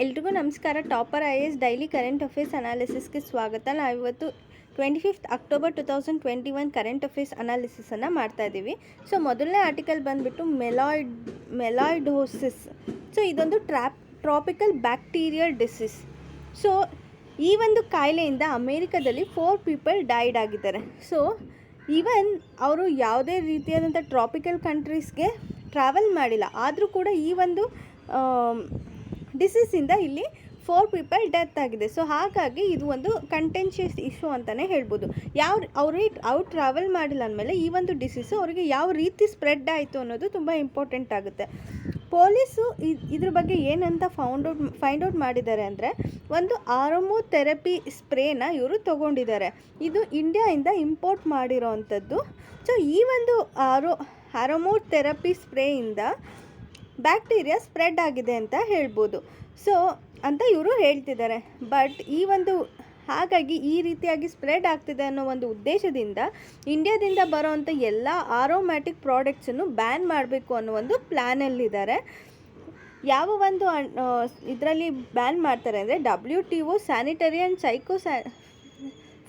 ಎಲ್ರಿಗೂ ನಮಸ್ಕಾರ. Topper IAS daily current affairs ಅನಾಲಿಸಿಸ್ಗೆ ಸ್ವಾಗತ. ನಾವಿವತ್ತು 25 ಅಕ್ಟೋಬರ್ 2021 ಕರೆಂಟ್ ಅಫೇರ್ಸ್ ಅನಾಲಿಸಿಸನ್ನು ಮಾಡ್ತಾ ಇದ್ದೀವಿ. ಸೊ ಮೊದಲನೇ ಆರ್ಟಿಕಲ್ ಬಂದುಬಿಟ್ಟು ಮೆಲಾಯ್ಡೋಸಿಸ್. ಸೊ ಇದೊಂದು ಟ್ರಾಪಿಕಲ್ ಬ್ಯಾಕ್ಟೀರಿಯಲ್ ಡಿಸೀಸ್. ಸೊ ಈ ಒಂದು ಕಾಯಿಲೆಯಿಂದ ಅಮೇರಿಕಾದಲ್ಲಿ 4 ಪೀಪಲ್ ಡೈಡ್ ಆಗಿದ್ದಾರೆ. ಸೊ ಈವನ್ ಅವರು ಯಾವುದೇ ರೀತಿಯಾದಂಥ ಟ್ರಾಪಿಕಲ್ ಕಂಟ್ರೀಸ್ಗೆ ಟ್ರಾವೆಲ್ ಮಾಡಿಲ್ಲ, ಆದರೂ ಕೂಡ ಈ ಒಂದು ಡಿಸೀಸಿಂದ ಇಲ್ಲಿ 4 ಪೀಪಲ್ ಡೆತ್ ಆಗಿದೆ. ಸೊ ಹಾಗಾಗಿ ಇದು ಒಂದು ಕಂಟೆನ್ಷಿಯಸ್ ಇಶ್ಯೂ ಅಂತಲೇ ಹೇಳ್ಬೋದು. ಅವ್ರು ಟ್ರಾವೆಲ್ ಮಾಡಿಲ್ಲ ಅಂದಮೇಲೆ ಈ ಒಂದು ಡಿಸೀಸು ಅವರಿಗೆ ಯಾವ ರೀತಿ ಸ್ಪ್ರೆಡ್ ಆಯಿತು ಅನ್ನೋದು ತುಂಬ ಇಂಪಾರ್ಟೆಂಟ್ ಆಗುತ್ತೆ. ಪೊಲೀಸು ಇದ್ರ ಬಗ್ಗೆ ಏನಂತ ಫೈಂಡ್ ಔಟ್ ಮಾಡಿದ್ದಾರೆ ಅಂದರೆ, ಒಂದು ಆರೋಮೋಥೆರಪಿ ಸ್ಪ್ರೇನ ಇವರು ತೊಗೊಂಡಿದ್ದಾರೆ. ಇದು ಇಂಡಿಯಾಯಿಂದ ಇಂಪೋರ್ಟ್ ಮಾಡಿರೋ ಅಂಥದ್ದು. ಸೊ ಈ ಒಂದು ಆರೋಮೋಥೆರಪಿ ಸ್ಪ್ರೇಯಿಂದ ಬ್ಯಾಕ್ಟೀರಿಯಾ ಸ್ಪ್ರೆಡ್ ಆಗಿದೆ ಅಂತ ಹೇಳ್ಬೋದು. ಸೊ ಅಂತ ಇವರು ಹೇಳ್ತಿದ್ದಾರೆ. ಬಟ್ ಹಾಗಾಗಿ ಈ ರೀತಿಯಾಗಿ ಸ್ಪ್ರೆಡ್ ಆಗ್ತಿದೆ ಅನ್ನೋ ಒಂದು ಉದ್ದೇಶದಿಂದ ಇಂಡಿಯಾದಿಂದ ಬರೋವಂಥ ಎಲ್ಲ ಆರೋಮ್ಯಾಟಿಕ್ ಪ್ರಾಡಕ್ಟ್ಸನ್ನು ಬ್ಯಾನ್ ಮಾಡಬೇಕು ಅನ್ನೋ ಒಂದು ಪ್ಲ್ಯಾನಲ್ಲಿದ್ದಾರೆ. ಯಾವ ಒಂದು ಇದರಲ್ಲಿ ಬ್ಯಾನ್ ಮಾಡ್ತಾರೆ ಅಂದರೆ, WTO ಸ್ಯಾನಿಟರಿ ಆ್ಯಂಡ್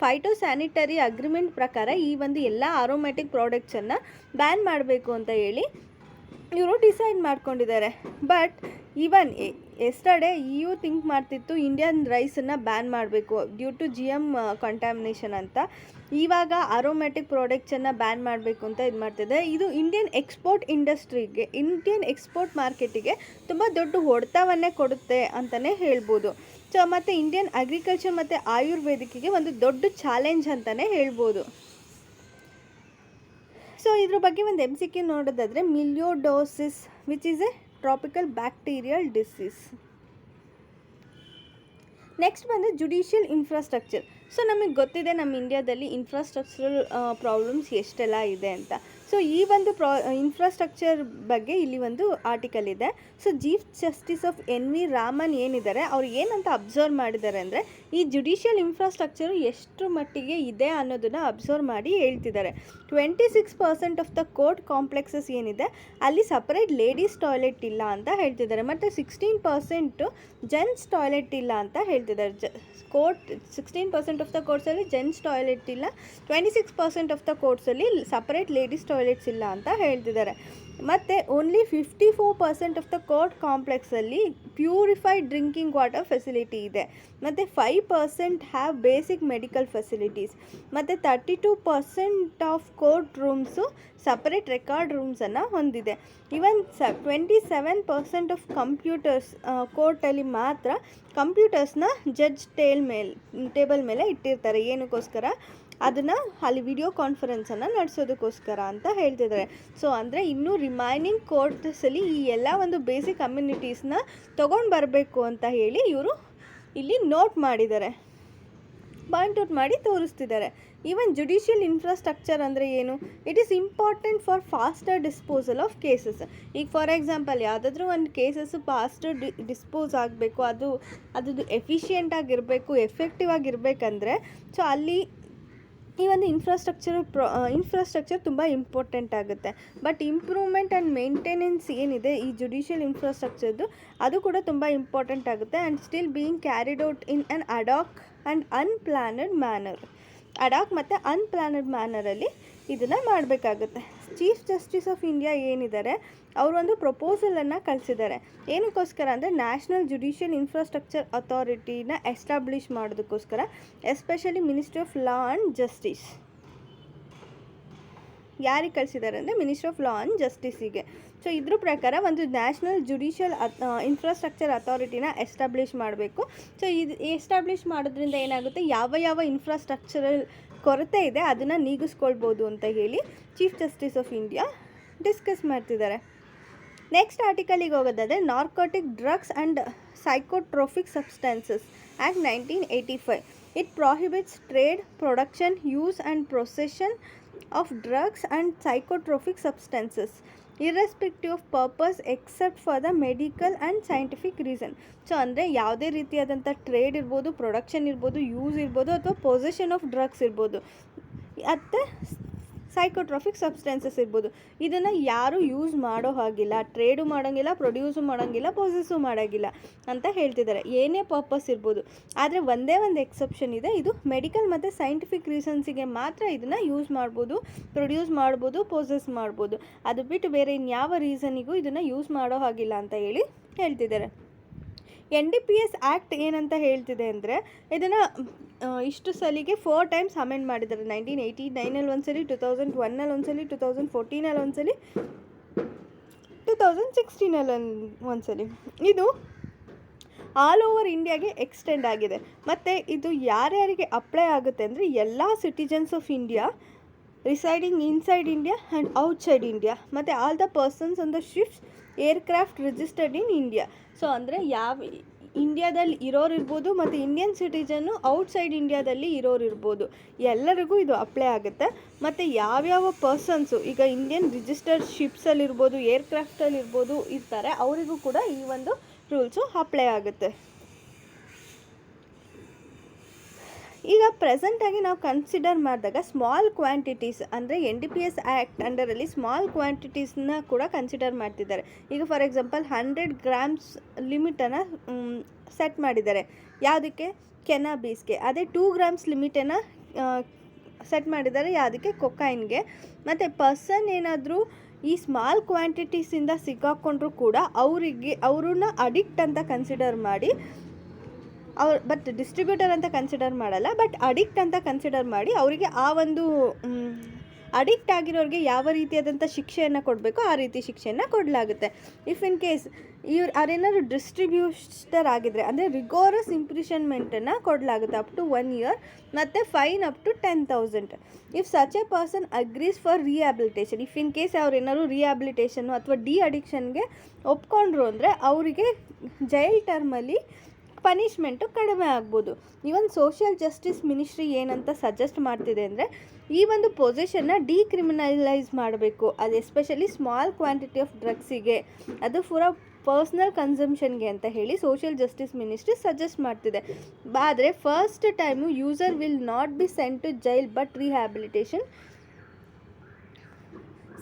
ಫೈಟೋಸ್ಯಾನಿಟರಿ ಅಗ್ರಿಮೆಂಟ್ ಪ್ರಕಾರ ಈ ಒಂದು ಎಲ್ಲ ಆರೋಮ್ಯಾಟಿಕ್ ಪ್ರಾಡಕ್ಟ್ಸನ್ನು ಬ್ಯಾನ್ ಮಾಡಬೇಕು ಅಂತ ಹೇಳಿ ಇವರು ಡಿಸೈಡ್ ಮಾಡ್ಕೊಂಡಿದ್ದಾರೆ. But even yesterday EU think ಮಾಡ್ತಿತ್ತು ಇಂಡಿಯನ್ ರೈಸನ್ನು ಬ್ಯಾನ್ ಮಾಡಬೇಕು ಡ್ಯೂ ಟು GM ಕಂಟ್ಯಾಮಿನೇಷನ್ ಅಂತ. ಇವಾಗ ಆರೋಮ್ಯಾಟಿಕ್ ಪ್ರಾಡಕ್ಟ್ಸನ್ನು ಬ್ಯಾನ್ ಮಾಡಬೇಕು ಅಂತ ಇದು ಮಾಡ್ತಿದೆ. ಇದು ಇಂಡಿಯನ್ ಎಕ್ಸ್ಪೋರ್ಟ್ ಮಾರ್ಕೆಟಿಗೆ ತುಂಬ ದೊಡ್ಡ ಹೊಡೆತವನ್ನೇ ಕೊಡುತ್ತೆ ಅಂತಲೇ ಹೇಳ್ಬೋದು. ಸೊ ಮತ್ತು ಇಂಡಿಯನ್ ಅಗ್ರಿಕಲ್ಚರ್ ಮತ್ತು ಆಯುರ್ವೇದಿಕ್ಕಿಗೆ ಒಂದು ದೊಡ್ಡ ಚಾಲೆಂಜ್ ಅಂತಲೇ ಹೇಳ್ಬೋದು. ಸೊ ಇದ್ರ ಬಗ್ಗೆ ಒಂದು MCQ ನೋಡೋದಾದರೆ, melioidosis which is a tropical bacterial disease. Next ಬಂದು ಜುಡಿಷಿಯಲ್ ಇನ್ಫ್ರಾಸ್ಟ್ರಕ್ಚರ್. ಸೊ ನಮಗೆ ಗೊತ್ತಿದೆ ನಮ್ಮ ಇಂಡಿಯಾದಲ್ಲಿ ಇನ್ಫ್ರಾಸ್ಟ್ರಕ್ಚರಲ್ ಪ್ರಾಬ್ಲಮ್ಸ್ ಎಷ್ಟೆಲ್ಲ ಇದೆ ಅಂತ. ಸೊ ಈ ಒಂದು ಇನ್ಫ್ರಾಸ್ಟ್ರಕ್ಚರ್ ಬಗ್ಗೆ ಇಲ್ಲಿ ಒಂದು ಆರ್ಟಿಕಲ್ ಇದೆ. So chief justice of NV Raman ಏನಿದ್ದಾರೆ, ಅವ್ರು ಏನಂತ ಅಬ್ಸರ್ವ್ ಮಾಡಿದ್ದಾರೆ ಅಂದರೆ, ಈ ಜುಡಿಷಿಯಲ್ ಇನ್ಫ್ರಾಸ್ಟ್ರಕ್ಚರು ಎಷ್ಟು ಮಟ್ಟಿಗೆ ಇದೆ ಅನ್ನೋದನ್ನು ಅಬ್ಸರ್ವ್ ಮಾಡಿ ಹೇಳ್ತಿದ್ದಾರೆ. 26% ಆಫ್ ದ ಕೋರ್ಟ್ ಕಾಂಪ್ಲೆಕ್ಸಸ್ ಏನಿದೆ ಅಲ್ಲಿ ಸಪ್ರೇಟ್ ಲೇಡೀಸ್ ಟಾಯ್ಲೆಟ್ ಇಲ್ಲ ಅಂತ ಹೇಳ್ತಿದ್ದಾರೆ. ಮತ್ತು 16% ಜೆಂಟ್ಸ್ ಟಾಯ್ಲೆಟ್ ಇಲ್ಲ ಅಂತ ಹೇಳ್ತಿದ್ದಾರೆ. 16% ಆಫ್ ದ ಕೋರ್ಟ್ಸಲ್ಲಿ ಜೆಂಟ್ಸ್ ಟಾಯ್ಲೆಟ್ ಇಲ್ಲ, 26% ಆಫ್ ದ ಕೋರ್ಟ್ಸಲ್ಲಿ ಸಪ್ರೇಟ್ ಲೇಡೀಸ್ ಟಾಯ್ಲೆಟ್ಸ್ ಇಲ್ಲ ಅಂತ ಹೇಳ್ತಿದ್ದಾರೆ. ಮತ್ತು ಓನ್ಲಿ 54% ಆಫ್ ದ ಕೋರ್ಟ್ ಕಾಂಪ್ಲೆಕ್ಸಲ್ಲಿ ಪ್ಯೂರಿಫೈಡ್ ಡ್ರಿಂಕಿಂಗ್ ವಾಟರ್ ಫೆಸಿಲಿಟಿ ಇದೆ. ಮತ್ತು 5% ಹ್ಯಾವ್ ಬೇಸಿಕ್ ಮೆಡಿಕಲ್ ಫೆಸಿಲಿಟೀಸ್. ಮತ್ತು 32% of court rooms separate record ರೂಮ್ಸನ್ನು ಹೊಂದಿದೆ. ಈವನ್ 27% ಆಫ್ ಕಂಪ್ಯೂಟರ್ಸ್ ಕೋರ್ಟಲ್ಲಿ ಮಾತ್ರ ಕಂಪ್ಯೂಟರ್ಸ್ನ ಜಡ್ಜ್ ಟೇಬಲ್ ಮೇಲೆ ಇಟ್ಟಿರ್ತಾರೆ. ಏನಕ್ಕೋಸ್ಕರ? ಅದನ್ನು ಅಲ್ಲಿ ವಿಡಿಯೋ ಕಾನ್ಫರೆನ್ಸನ್ನು ನಡೆಸೋದಕ್ಕೋಸ್ಕರ ಅಂತ ಹೇಳ್ತಿದ್ದಾರೆ. ಸೊ ಅಂದರೆ ಇನ್ನೂ ರಿಮೈನಿಂಗ್ ಕೋರ್ಟ್ಸಲ್ಲಿ ಈ ಎಲ್ಲ ಒಂದು ಬೇಸಿಕ್ ಕಮ್ಯುನಿಟೀಸ್ನ ತೊಗೊಂಡು ಬರಬೇಕು ಅಂತ ಹೇಳಿ ಇವರು ಇಲ್ಲಿ ನೋಟ್ ಮಾಡಿದ್ದಾರೆ, ಪಾಯಿಂಟ್ ಔಟ್ ಮಾಡಿ ತೋರಿಸ್ತಿದ್ದಾರೆ. ಈವನ್ ಜುಡಿಷಿಯಲ್ ಇನ್ಫ್ರಾಸ್ಟ್ರಕ್ಚರ್ ಅಂದರೆ ಏನು? It is important for faster disposal of cases. ಈಗ ಫಾರ್ ಎಕ್ಸಾಂಪಲ್ ಯಾವುದಾದ್ರೂ ಒಂದು ಕೇಸಸ್ಸು ಫಾಸ್ಟರ್ ಡಿಸ್ಪೋಸ್ ಆಗಬೇಕು, ಅದು ಎಫಿಷಿಯೆಂಟ್ ಆಗಿರಬೇಕು, ಎಫೆಕ್ಟಿವ್ ಆಗಿರಬೇಕಂದ್ರೆ ಸೊ ಅಲ್ಲಿ ಈ ಒಂದು ಇನ್ಫ್ರಾಸ್ಟ್ರಕ್ಚರ್ ತುಂಬ ಇಂಪಾರ್ಟೆಂಟ್ ಆಗುತ್ತೆ. ಬಟ್ ಇಂಪ್ರೂವ್ಮೆಂಟ್ ಆ್ಯಂಡ್ ಮೇಂಟೆನೆನ್ಸ್ ಏನಿದೆ ಈ ಜುಡಿಷಿಯಲ್ ಇನ್ಫ್ರಾಸ್ಟ್ರಕ್ಚರ್ದು, ಅದು ಕೂಡ ತುಂಬ ಇಂಪಾರ್ಟೆಂಟ್ ಆಗುತ್ತೆ. And still being carried out in an ad hoc and unplanned manner. Ad hoc ಮತ್ತು ಅನ್ಪ್ಲಾನಡ್ ಮ್ಯಾನರಲ್ಲಿ ಇದನ್ನು ಮಾಡಬೇಕಾಗುತ್ತೆ. ಚೀಫ್ ಜಸ್ಟಿಸ್ ಆಫ್ ಇಂಡಿಯಾ ಏನಿದ್ದಾರೆ, ಅವರು ಒಂದು ಪ್ರಪೋಸಲನ್ನು ಕಳಿಸಿದ್ದಾರೆ. ಏನಕ್ಕೋಸ್ಕರ ಅಂದರೆ, ನ್ಯಾಷನಲ್ ಜುಡಿಷಿಯಲ್ ಇನ್ಫ್ರಾಸ್ಟ್ರಕ್ಚರ್ ಅಥಾರಿಟಿನ ಎಸ್ಟಾಬ್ಲಿಷ್ ಮಾಡೋದಕ್ಕೋಸ್ಕರ, especially ministry of law and justice. ಯಾರಿಗೆ ಕಳಿಸಿದ್ದಾರೆ ಅಂದರೆ, ಮಿನಿಸ್ಟ್ರಿ ಆಫ್ ಲಾ ಆ್ಯಂಡ್ ಜಸ್ಟಿಸಿಗೆ. ಸೊ ಇದ್ರ ಪ್ರಕಾರ ಒಂದು ನ್ಯಾಷನಲ್ ಜುಡಿಷಿಯಲ್ ಇನ್ಫ್ರಾಸ್ಟ್ರಕ್ಚರ್ ಅಥಾರಿಟಿನ ಎಸ್ಟಾಬ್ಲಿಷ್ ಮಾಡಬೇಕು. ಸೊ ಇದು ಎಸ್ಟಾಬ್ಲಿಷ್ ಮಾಡೋದ್ರಿಂದ ಏನಾಗುತ್ತೆ, ಯಾವ ಇನ್ಫ್ರಾಸ್ಟ್ರಕ್ಚರಲ್ ಕೊರತೆ ಇದೆ ಅದನ್ನು ನೀಗಿಸ್ಕೊಳ್ಬೋದು ಅಂತ ಹೇಳಿ chief justice of India discuss ಮಾಡ್ತಿದ್ದಾರೆ. ನೆಕ್ಸ್ಟ್ ಆರ್ಟಿಕಲಿಗೆ ಹೋಗೋದಾದರೆ, narcotic drugs and psychotropic substances act 1985. It prohibits trade, production, use and possession of drugs and psychotropic substances irrespective of purpose except for the medical and scientific reason. So ಅಂದರೆ ಯಾವುದೇ ರೀತಿಯಾದಂಥ trade ಇರ್ಬೋದು, production ಇರ್ಬೋದು, use ಇರ್ಬೋದು, ಅಥವಾ possession of drugs ಇರ್ಬೋದು, ಮತ್ತು ಸೈಕೋಟ್ರಾಫಿಕ್ substances ಇರ್ಬೋದು. ಇದನ್ನು ಯಾರೂ ಯೂಸ್ ಮಾಡೋ ಹಾಗಿಲ್ಲ, ಟ್ರೇಡು ಮಾಡೋಂಗಿಲ್ಲ, ಪ್ರೊಡ್ಯೂಸು ಮಾಡೋಂಗಿಲ್ಲ, ಪೊಸೆಸ್ಸು ಮಾಡೋಂಗಿಲ್ಲ ಅಂತ ಹೇಳ್ತಿದ್ದಾರೆ. ಏನೇ ಪರ್ಪಸ್ ಇರ್ಬೋದು. ಆದರೆ ಒಂದೇ ಒಂದು ಎಕ್ಸೆಪ್ಷನ್ ಇದೆ, ಇದು ಮೆಡಿಕಲ್ ಮತ್ತು ಸೈಂಟಿಫಿಕ್ ರೀಸನ್ಸಿಗೆ ಮಾತ್ರ ಇದನ್ನು ಯೂಸ್ ಮಾಡ್ಬೋದು, ಪ್ರೊಡ್ಯೂಸ್ ಮಾಡ್ಬೋದು, ಪೊಸೆಸ್ ಮಾಡ್ಬೋದು. ಅದು ಬಿಟ್ಟು ಬೇರೆ ಇನ್ಯಾವ ರೀಸನಿಗೂ ಇದನ್ನು ಯೂಸ್ ಮಾಡೋ ಹಾಗಿಲ್ಲ ಅಂತ ಹೇಳ್ತಿದ್ದಾರೆ. NDPS ಆ್ಯಕ್ಟ್ ಏನಂತ ಹೇಳ್ತಿದೆ ಅಂದರೆ, ಇದನ್ನು ಇಷ್ಟು ಸಲಿಗೆ 4 ಟೈಮ್ಸ್ ಅಮೆಂಡ್ ಮಾಡಿದ್ದಾರೆ. 1989 ಒಂದ್ಸಲಿ, 2001 ಒಂದ್ಸಲಿ, 2014 ಒಂದ್ಸಲಿ, 2016 ಒಂದ್ಸಲಿ. ಇದು ಆಲ್ ಓವರ್ ಇಂಡಿಯಾಗೆ ಎಕ್ಸ್ಟೆಂಡ್ ಆಗಿದೆ. ಮತ್ತು ಇದು ಯಾರ್ಯಾರಿಗೆ ಅಪ್ಲೈ ಆಗುತ್ತೆ ಅಂದರೆ, ಎಲ್ಲ citizens of India residing inside India and outside India, ಮತ್ತು all the persons on the ships aircraft registered in India. So ಅಂದರೆ ಇಂಡಿಯಾದಲ್ಲಿ ಇರೋರು ಇರ್ಬೋದು, ಮತ್ತು ಇಂಡಿಯನ್ ಸಿಟಿಜನ್ನು ಔಟ್ಸೈಡ್ ಇಂಡಿಯಾದಲ್ಲಿ ಇರೋರು ಇರ್ಬೋದು, ಎಲ್ಲರಿಗೂ ಇದು ಅಪ್ಲೈ ಆಗುತ್ತೆ. ಮತ್ತು ಯಾವ್ಯಾವ ಪರ್ಸನ್ಸು ಈಗ ಇಂಡಿಯನ್ ರಿಜಿಸ್ಟರ್ಡ್ ಶಿಪ್ಸಲ್ಲಿರ್ಬೋದು, ಏರ್ಕ್ರಾಫ್ಟಲ್ಲಿರ್ಬೋದು ಇರ್ತಾರೆ, ಅವರಿಗೂ ಕೂಡ ಈ ಒಂದು ರೂಲ್ಸು ಅಪ್ಲೈ ಆಗುತ್ತೆ. ಈಗ ಪ್ರೆಸೆಂಟಾಗಿ ನಾವು ಕನ್ಸಿಡರ್ ಮಾಡಿದಾಗ ಸ್ಮಾಲ್ ಕ್ವಾಂಟಿಟೀಸ್ ಅಂದರೆ NDPS ಆ್ಯಕ್ಟ್ ಅಂಡರಲ್ಲಿ ಸ್ಮಾಲ್ ಕ್ವಾಂಟಿಟೀಸ್ನ ಕೂಡ ಕನ್ಸಿಡರ್ ಮಾಡ್ತಿದ್ದಾರೆ. ಈಗ ಫಾರ್ ಎಕ್ಸಾಂಪಲ್ 100 ಗ್ರಾಮ್ಸ್ ಲಿಮಿಟನ್ನು ಸೆಟ್ ಮಾಡಿದ್ದಾರೆ. ಯಾವುದಕ್ಕೆ? ಕೆನಾಬೀಸ್ಗೆ. ಅದೇ 2 ಗ್ರಾಮ್ಸ್ ಲಿಮಿಟನ್ನು ಸೆಟ್ ಮಾಡಿದ್ದಾರೆ ಯಾವುದಕ್ಕೆ? ಕೊಕೈನ್ಗೆ. ಮತ್ತು ಪರ್ಸನ್ ಏನಾದರೂ ಈ ಸ್ಮಾಲ್ ಕ್ವಾಂಟಿಟೀಸಿಂದ ಸಿಕ್ಕಾಕೊಂಡ್ರೂ ಕೂಡ ಅವ್ರನ್ನ ಅಡಿಕ್ಟ್ ಅಂತ ಕನ್ಸಿಡರ್ ಮಾಡಿ, ಬಟ್ ಡಿಸ್ಟ್ರಿಬ್ಯೂಟರ್ ಅಂತ ಕನ್ಸಿಡರ್ ಮಾಡಲ್ಲ, ಬಟ್ ಅಡಿಕ್ಟ್ ಅಂತ ಕನ್ಸಿಡರ್ ಮಾಡಿ ಅವರಿಗೆ ಆ ಒಂದು ಅಡಿಕ್ಟ್ ಆಗಿರೋರಿಗೆ ಯಾವ ರೀತಿಯಾದಂಥ ಶಿಕ್ಷೆಯನ್ನು ಕೊಡಬೇಕೋ ಆ ರೀತಿ ಶಿಕ್ಷೆಯನ್ನು ಕೊಡಲಾಗುತ್ತೆ. ಇಫ್ ಇನ್ ಕೇಸ್ ಅವ್ರೇನಾದ್ರು ಡಿಸ್ಟ್ರಿಬ್ಯೂಟರ್ ಆಗಿದ್ರೆ ಅಂದರೆ ರಿಗೋರಸ್ ಇಂಪ್ರಿಷನ್ಮೆಂಟನ್ನು ಕೊಡಲಾಗುತ್ತೆ ಅಪ್ ಟು 1 year, ಮತ್ತು fine up to 10,000. If such a person agrees for rehabilitation, if in case ಅವ್ರೇನಾದ್ರು ರಿಹ್ಯಾಬಿಲಿಟೇಷನ್ನು ಅಥವಾ ಅಡಿಕ್ಷನ್ಗೆ ಒಪ್ಕೊಂಡ್ರು ಅಂದರೆ ಅವರಿಗೆ ಜೈಲ್ ಟರ್ಮಲ್ಲಿ ಪನಿಷ್ಮೆಂಟು ಕಡಿಮೆ ಆಗ್ಬೋದು. ಈವನ್ ಸೋಷಿಯಲ್ ಜಸ್ಟಿಸ್ ಮಿನಿಸ್ಟ್ರಿ ಏನಂತ ಸಜೆಸ್ಟ್ ಮಾಡ್ತಿದೆ ಅಂದರೆ, ಈ ಒಂದು ಪೊಸಿಷನ್ನ ಡಿಕ್ರಿಮಿನಲೈಸ್ ಮಾಡಬೇಕು. ಅದು ಎಸ್ಪೆಷಲಿ ಸ್ಮಾಲ್ ಕ್ವಾಂಟಿಟಿ ಆಫ್ ಡ್ರಗ್ಸಿಗೆ, ಅದು ಪರ್ಸ್ನಲ್ ಕನ್ಸಂಪ್ಷನ್ಗೆ ಅಂತ ಹೇಳಿ ಸೋಷಿಯಲ್ ಜಸ್ಟಿಸ್ ಮಿನಿಸ್ಟ್ರಿ ಸಜೆಸ್ಟ್ ಮಾಡ್ತಿದೆ. ಆದರೆ first time user will not be sent to jail but rehabilitation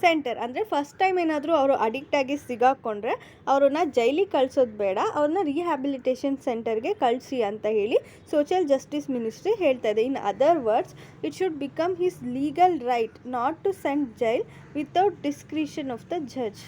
centre. ಅಂದರೆ ಫಸ್ಟ್ ಟೈಮ್ ಏನಾದರೂ ಅವರು ಅಡಿಕ್ಟಾಗಿ ಸಿಗಾಕೊಂಡ್ರೆ ಅವ್ರನ್ನ ಜೈಲಿಗೆ ಕಳಿಸೋದು ಬೇಡ, ಅವ್ರನ್ನ ರಿಹ್ಯಾಬಿಲಿಟೇಷನ್ ಸೆಂಟರ್ಗೆ ಕಳಿಸಿ ಅಂತ ಹೇಳಿ ಸೋಷಿಯಲ್ ಜಸ್ಟಿಸ್ ಮಿನಿಸ್ಟ್ರಿ ಹೇಳ್ತಾ ಇದೆ. In other words, it should become his legal right not to send jail without discretion of the judge.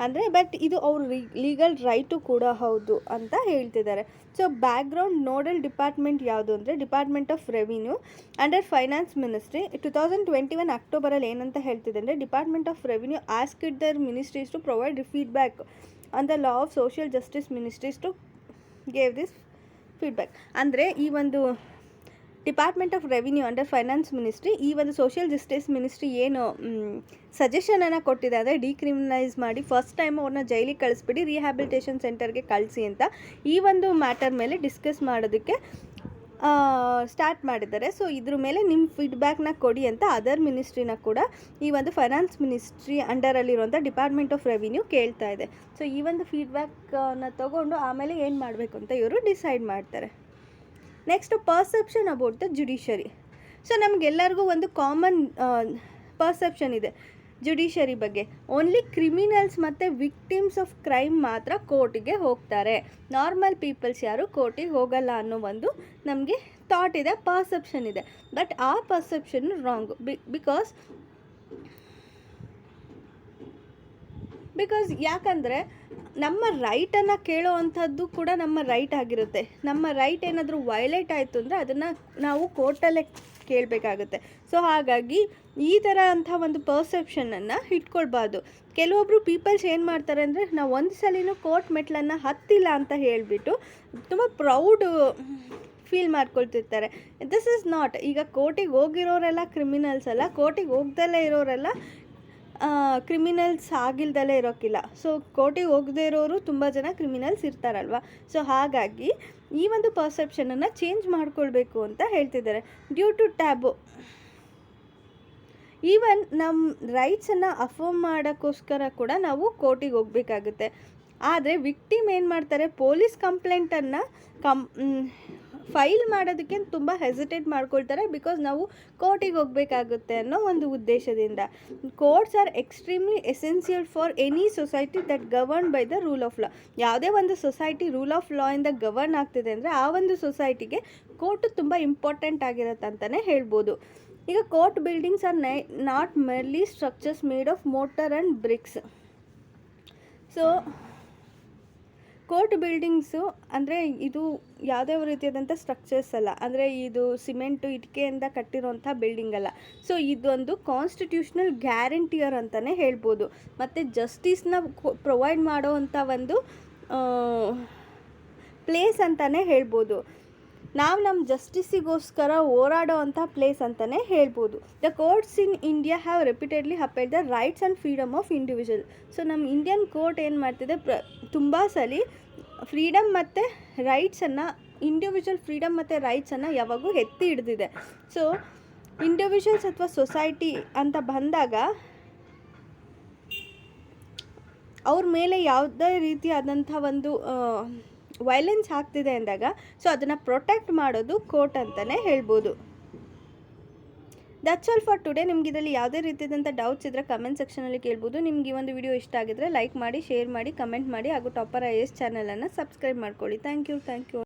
ಅಂದರೆ ಬಟ್ ಇದು ಅವ್ರ ಲೀಗಲ್ ರೈಟು ಕೂಡ ಹೌದು ಅಂತ ಹೇಳ್ತಿದ್ದಾರೆ. ಸೊ ಬ್ಯಾಕ್ಗ್ರೌಂಡ್ ನೋಡಲ್ ಡಿಪಾರ್ಟ್ಮೆಂಟ್ ಯಾವುದು ಅಂದರೆ department of revenue under finance ministry. 2021 ಅಕ್ಟೋಬರಲ್ಲಿ ಏನಂತ ಹೇಳ್ತಿದೆ ಅಂದರೆ, department of revenue asked their ministries to provide feedback on the law of social justice ministries to gave this feedback. ಅಂದರೆ ಈ ಒಂದು department of revenue under finance ministry ಈ ಒಂದು social justice ministry ಏನು ಸಜೆಷನನ್ನು ಕೊಟ್ಟಿದೆ ಅಂದರೆ, ಡಿಕ್ರಿಮಿನಲೈಸ್ ಮಾಡಿ ಫಸ್ಟ್ ಟೈಮ್ ಅವ್ರನ್ನ ಜೈಲಿಗೆ ಕಳಿಸ್ಬಿಡಿ, ರಿಹ್ಯಾಬಿಲಿಟೇಷನ್ ಸೆಂಟರ್ಗೆ ಕಳಿಸಿ ಅಂತ ಈ ಒಂದು ಮ್ಯಾಟರ್ ಮೇಲೆ ಡಿಸ್ಕಸ್ ಮಾಡೋದಕ್ಕೆ ಸ್ಟಾರ್ಟ್ ಮಾಡಿದ್ದಾರೆ. ಸೊ ಇದ್ರ ಮೇಲೆ ನಿಮ್ಮ ಫೀಡ್ಬ್ಯಾಕ್ನ ಕೊಡಿ ಅಂತ ಅದರ್ ಮಿನಿಸ್ಟ್ರಿನ ಕೂಡ ಈ ಒಂದು ಫೈನಾನ್ಸ್ ಮಿನಿಸ್ಟ್ರಿ ಅಂಡರಲ್ಲಿರುವಂಥ ಡಿಪಾರ್ಟ್ಮೆಂಟ್ ಆಫ್ ರೆವಿನ್ಯೂ ಕೇಳ್ತಾ ಇದೆ. ಸೊ ಈ ಒಂದು ಫೀಡ್ಬ್ಯಾಕ್ನ ತೊಗೊಂಡು ಆಮೇಲೆ ಏನು ಮಾಡಬೇಕು ಅಂತ ಇವರು ಡಿಸೈಡ್ ಮಾಡ್ತಾರೆ. Next perception about the judiciary. So ನಮಗೆಲ್ಲರಿಗೂ ಒಂದು ಕಾಮನ್ ಪರ್ಸೆಪ್ಷನ್ ಇದೆ ಜುಡಿಷರಿ ಬಗ್ಗೆ. ಓನ್ಲಿ ಕ್ರಿಮಿನಲ್ಸ್ ಮತ್ತು ವಿಕ್ಟಿಮ್ಸ್ ಆಫ್ ಕ್ರೈಮ್ ಮಾತ್ರ ಕೋರ್ಟಿಗೆ ಹೋಗ್ತಾರೆ, ನಾರ್ಮಲ್ ಪೀಪಲ್ಸ್ ಯಾರು ಕೋರ್ಟಿಗೆ ಹೋಗಲ್ಲ ಅನ್ನೋ ಒಂದು ನಮಗೆ ಥಾಟ್ ಇದೆ, ಪರ್ಸೆಪ್ಷನ್ ಇದೆ. ಬಟ್ ಆ ಪರ್ಸೆಪ್ಷನ್ ರಾಂಗ್. ಬಿಕಾಸ್ ಯಾಕಂದರೆ ನಮ್ಮ ರೈಟನ್ನು ಕೇಳೋ ಅಂಥದ್ದು ಕೂಡ ನಮ್ಮ ರೈಟ್ ಆಗಿರುತ್ತೆ. ನಮ್ಮ ರೈಟ್ ಏನಾದರೂ ವೈಲೇಟ್ ಆಯಿತು ಅಂದರೆ ಅದನ್ನು ನಾವು ಕೋರ್ಟಲ್ಲೇ ಕೇಳಬೇಕಾಗುತ್ತೆ. ಸೊ ಹಾಗಾಗಿ ಈ ಥರ ಅಂಥ ಒಂದು ಪರ್ಸೆಪ್ಷನನ್ನು ಇಟ್ಕೊಳ್ಬಾರ್ದು. ಕೆಲವೊಬ್ಬರು ಪೀಪಲ್ಸ್ ಏನು ಮಾಡ್ತಾರೆ ಅಂದರೆ, ನಾವು ಒಂದು ಸಲಿನೂ ಕೋರ್ಟ್ ಮೆಟ್ಲನ್ನು ಹತ್ತಿಲ್ಲ ಅಂತ ಹೇಳಿಬಿಟ್ಟು ತುಂಬ ಪ್ರೌಡ್ ಫೀಲ್ ಮಾಡ್ಕೊಳ್ತಿರ್ತಾರೆ. This is not. ಈಗ ಕೋರ್ಟಿಗೆ ಹೋಗಿರೋರೆಲ್ಲ ಕ್ರಿಮಿನಲ್ಸ್ ಅಲ್ಲ, ಕೋರ್ಟಿಗೆ ಹೋಗ್ದಲ್ಲೇ ಇರೋರೆಲ್ಲ ಕ್ರಿಮಿನಲ್ಸ್ ಆಗಿಲ್ದಲೇ ಇರೋಕ್ಕಿಲ್ಲ. ಸೊ ಕೋರ್ಟಿಗೆ ಹೋಗದೇ ಇರೋರು ತುಂಬ ಜನ ಕ್ರಿಮಿನಲ್ಸ್ ಇರ್ತಾರಲ್ವ. ಸೊ ಹಾಗಾಗಿ ಈ ಒಂದು ಪರ್ಸೆಪ್ಷನನ್ನು ಚೇಂಜ್ ಮಾಡ್ಕೊಳ್ಬೇಕು ಅಂತ ಹೇಳ್ತಿದ್ದಾರೆ. ಡ್ಯೂ ಟು ಟ್ಯಾಬು, ಈವನ್ ನಮ್ಮ ರೈಟ್ಸನ್ನು ಅಫರ್ಮ್ ಮಾಡೋಕ್ಕೋಸ್ಕರ ಕೂಡ ನಾವು ಕೋರ್ಟಿಗೆ ಹೋಗಬೇಕಾಗುತ್ತೆ. ಆದರೆ ವಿಕ್ಟಿಮ್ ಏನು ಮಾಡ್ತಾರೆ, ಪೊಲೀಸ್ ಕಂಪ್ಲೇಂಟನ್ನು ಫೈಲ್ ಮಾಡೋದಕ್ಕೆ ತುಂಬ ಹೆಸಿಟೇಟ್ ಮಾಡ್ಕೊಳ್ತಾರೆ, ಬಿಕಾಸ್ ನಾವು ಕೋರ್ಟಿಗೆ ಹೋಗಬೇಕಾಗುತ್ತೆ ಅನ್ನೋ ಒಂದು ಉದ್ದೇಶದಿಂದ. Courts are extremely essential for any society that govern by the rule of law. ಯಾವುದೇ ಒಂದು ಸೊಸೈಟಿ ರೂಲ್ ಆಫ್ ಲಾ ಇಂದ ಗವರ್ನ್ ಆಗ್ತಿದೆ ಅಂದರೆ ಆ ಒಂದು ಸೊಸೈಟಿಗೆ ಕೋರ್ಟು ತುಂಬ ಇಂಪಾರ್ಟೆಂಟ್ ಆಗಿರುತ್ತೆ ಅಂತಲೇ ಹೇಳ್ಬೋದು. ಈಗ court buildings are not merely structures made of mortar and bricks. So court buildings ಅಂದರೆ ಇದು ಯಾವುದೇ ರೀತಿಯಾದಂಥ ಸ್ಟ್ರಕ್ಚರ್ಸ್ ಅಲ್ಲ, ಅಂದರೆ ಇದು ಸಿಮೆಂಟು ಇಟ್ಟಿಗೆಯಿಂದ ಕಟ್ಟಿರೋಂಥ ಬಿಲ್ಡಿಂಗ್ ಅಲ್ಲ. ಸೊ ಇದೊಂದು ಕಾನ್ಸ್ಟಿಟ್ಯೂಷನಲ್ ಗ್ಯಾರಂಟಿಯರ್ ಅಂತಲೇ ಹೇಳ್ಬೋದು. ಮತ್ತು ಜಸ್ಟಿಸ್ನ ಪ್ರೊವೈಡ್ ಮಾಡೋವಂಥ ಒಂದು ಪ್ಲೇಸ್ ಅಂತಲೇ ಹೇಳ್ಬೋದು. ನಾವು ನಮ್ಮ ಜಸ್ಟಿಸಿಗೋಸ್ಕರ ಹೋರಾಡೋ ಅಂಥ ಪ್ಲೇಸ್ ಅಂತಲೇ ಹೇಳ್ಬೋದು. The courts in India have reputedly upheld the rights and freedom of individual. So ನಮ್ಮ ಇಂಡಿಯನ್ ಕೋರ್ಟ್ ಏನು ಮಾಡ್ತಿದೆ, ತುಂಬ ಸಲ ಫ್ರೀಡಮ್ ಮತ್ತು ರೈಟ್ಸನ್ನು, ಇಂಡಿವಿಜುವಲ್ ಫ್ರೀಡಮ್ ಮತ್ತು ರೈಟ್ಸನ್ನು ಯಾವಾಗೂ ಎತ್ತಿ ಹಿಡ್ದಿದೆ. ಸೊ ಇಂಡಿವಿಜುವಲ್ಸ್ ಅಥವಾ ಸೊಸೈಟಿ ಅಂತ ಬಂದಾಗ ಅವ್ರ ಮೇಲೆ ಯಾವುದೇ ರೀತಿಯಾದಂಥ ಒಂದು ವೈಲೆನ್ಸ್ ಆಗ್ತಿದೆ ಅಂದಾಗ ಸೊ ಅದನ್ನು ಪ್ರೊಟೆಕ್ಟ್ ಮಾಡೋದು ಕೋರ್ಟ್ ಅಂತಲೇ ಹೇಳ್ಬೋದು. That's all for today. ನಿಮ್ಗೆ ಇದರಲ್ಲಿ ಯಾವುದೇ ರೀತಿಯಾದಂಥ ಡೌಟ್ಸ್ ಇದ್ದರೆ ಕಮೆಂಟ್ ಸೆಕ್ಷನಲ್ಲಿ ಕೇಳ್ಬೋದು. ನಿಮ್ಗೆ ಈ ಒಂದು ವಿಡಿಯೋ ಇಷ್ಟ ಆಗಿದ್ರೆ ಲೈಕ್ ಮಾಡಿ, ಶೇರ್ ಮಾಡಿ, ಕಮೆಂಟ್ ಮಾಡಿ, ಹಾಗೂ ಟಾಪರ್ IAS ಚಾನಲನ್ನು ಸಬ್ಸ್ಕ್ರೈಬ್ ಮಾಡ್ಕೊಳ್ಳಿ. Thank you.